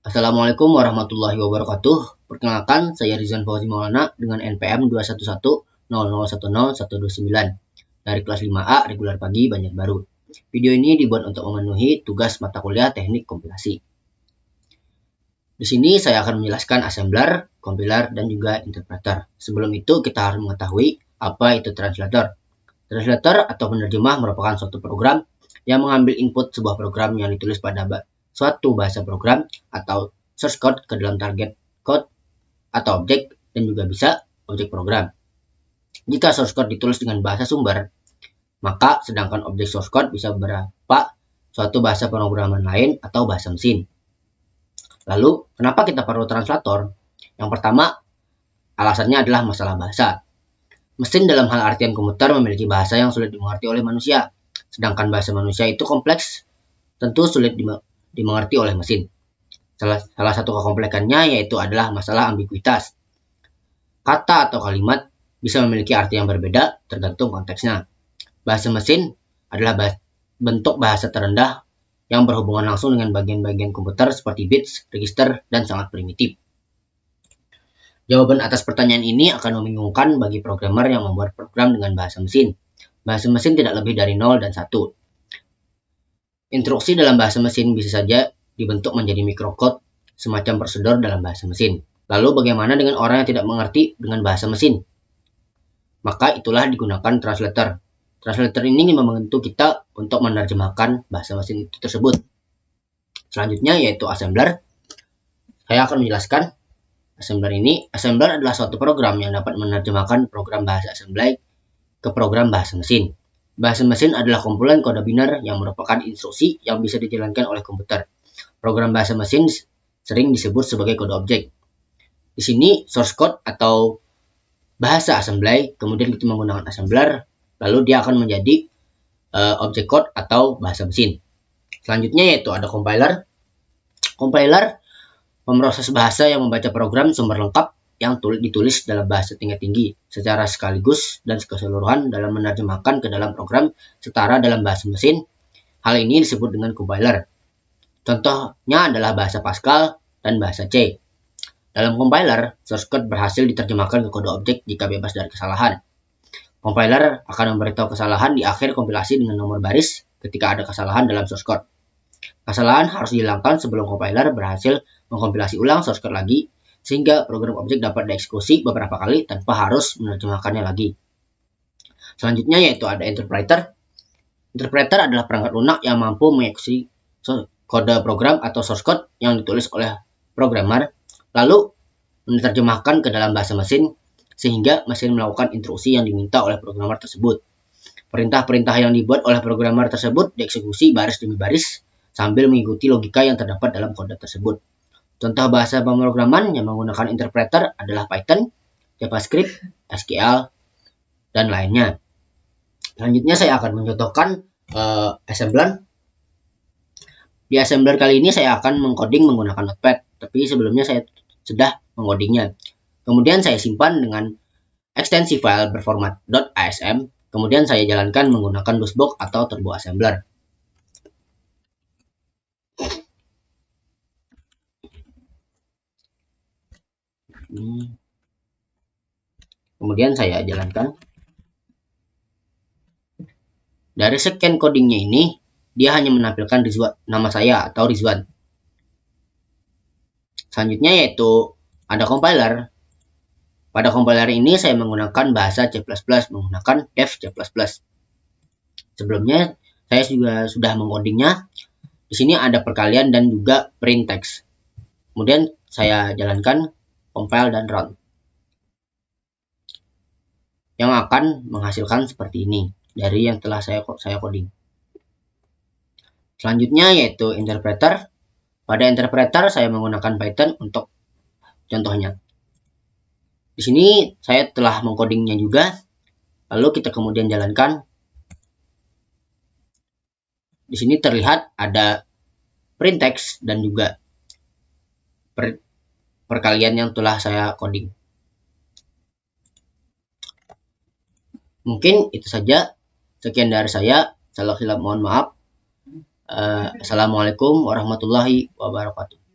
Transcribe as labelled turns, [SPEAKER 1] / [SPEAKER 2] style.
[SPEAKER 1] Assalamualaikum warahmatullahi wabarakatuh. Perkenalkan, saya Rizwan Fauzi Maulana dengan NPM 21100101029 dari kelas 5A reguler pagi Banjarbaru. Video ini dibuat untuk memenuhi tugas mata kuliah teknik kompilasi. Di sini saya akan menjelaskan assembler, compiler, dan juga interpreter. Sebelum itu kita harus mengetahui apa itu translator. Translator atau penerjemah merupakan suatu program yang mengambil input sebuah program yang ditulis pada suatu bahasa program atau source code ke dalam target code atau objek dan juga bisa objek program. Jika source code ditulis dengan bahasa sumber, maka sedangkan objek source code bisa berupa suatu bahasa pemrograman lain atau bahasa mesin. Lalu, kenapa kita perlu translator? Yang pertama, alasannya adalah masalah bahasa. Mesin dalam hal artian komputer memiliki bahasa yang sulit dimengerti oleh manusia. Sedangkan bahasa manusia itu kompleks, tentu sulit dimengerti oleh mesin. Salah satu kekomplekannya yaitu adalah masalah ambiguitas. Kata atau kalimat bisa memiliki arti yang berbeda tergantung konteksnya. Bahasa mesin adalah bentuk bahasa terendah yang berhubungan langsung dengan bagian-bagian komputer seperti bits, register, dan sangat primitif. Jawaban atas pertanyaan ini akan membingungkan bagi programmer yang membuat program dengan bahasa mesin. Bahasa mesin tidak lebih dari 0 dan 1. Instruksi dalam bahasa mesin bisa saja dibentuk menjadi microcode, semacam prosedur dalam bahasa mesin. Lalu bagaimana dengan orang yang tidak mengerti dengan bahasa mesin? Maka itulah digunakan translator. Translator ini membantu kita untuk menerjemahkan bahasa mesin itu tersebut. Selanjutnya yaitu assembler. Saya akan menjelaskan Assembler adalah suatu program yang dapat menerjemahkan program bahasa assembly ke program bahasa mesin. Bahasa mesin adalah kumpulan kode biner yang merupakan instruksi yang bisa dijalankan oleh komputer. Program bahasa mesin sering disebut sebagai kode objek. Di sini source code atau bahasa assembly, kemudian kita menggunakan assembler, lalu dia akan menjadi objek code atau bahasa mesin. Selanjutnya yaitu ada compiler. Compiler pemroses bahasa yang membaca program sumber lengkap yang ditulis dalam bahasa tingkat tinggi secara sekaligus dan keseluruhan dalam menerjemahkan ke dalam program setara dalam bahasa mesin. Hal ini disebut dengan compiler. Contohnya adalah bahasa Pascal dan bahasa C. Dalam compiler, source code berhasil diterjemahkan ke kode objek jika bebas dari kesalahan. Compiler akan memberitahu kesalahan di akhir kompilasi dengan nomor baris ketika ada kesalahan dalam source code. Kesalahan harus dihilangkan sebelum compiler berhasil mengkompilasi ulang source code lagi, sehingga program objek dapat dieksekusi beberapa kali tanpa harus menerjemahkannya lagi. Selanjutnya yaitu ada interpreter. Interpreter adalah perangkat lunak yang mampu mengeksekusi kode program atau source code yang ditulis oleh programmer, lalu menerjemahkan ke dalam bahasa mesin, sehingga mesin melakukan instruksi yang diminta oleh programmer tersebut. Perintah-perintah yang dibuat oleh programmer tersebut dieksekusi baris demi baris, sambil mengikuti logika yang terdapat dalam kode tersebut. Contoh bahasa pemrograman yang menggunakan interpreter adalah Python, JavaScript, SQL, dan lainnya. Selanjutnya saya akan mencontohkan assembler. Di assembler kali ini saya akan mengcoding menggunakan Notepad, tapi sebelumnya saya sudah mengodingnya. Kemudian saya simpan dengan ekstensi file berformat .asm, kemudian saya jalankan menggunakan DOSBox atau Turbo Assembler. Kemudian saya jalankan. Dari sekian codingnya ini, dia hanya menampilkan nama saya atau Rizwan. Selanjutnya yaitu ada compiler. Pada compiler ini saya menggunakan bahasa C++, menggunakan dev C++. Sebelumnya saya juga sudah mengcodingnya. Di sini ada perkalian dan juga print text. Kemudian saya jalankan compile dan run, yang akan menghasilkan seperti ini dari yang telah saya coding. Selanjutnya yaitu interpreter. Pada interpreter saya menggunakan Python untuk contohnya. Di sini saya telah mengcodingnya juga. Lalu kita kemudian jalankan. Di sini terlihat ada print text dan juga perkalian yang telah saya coding. Mungkin itu saja. Sekian dari saya. Salah silap mohon maaf. Assalamualaikum warahmatullahi wabarakatuh.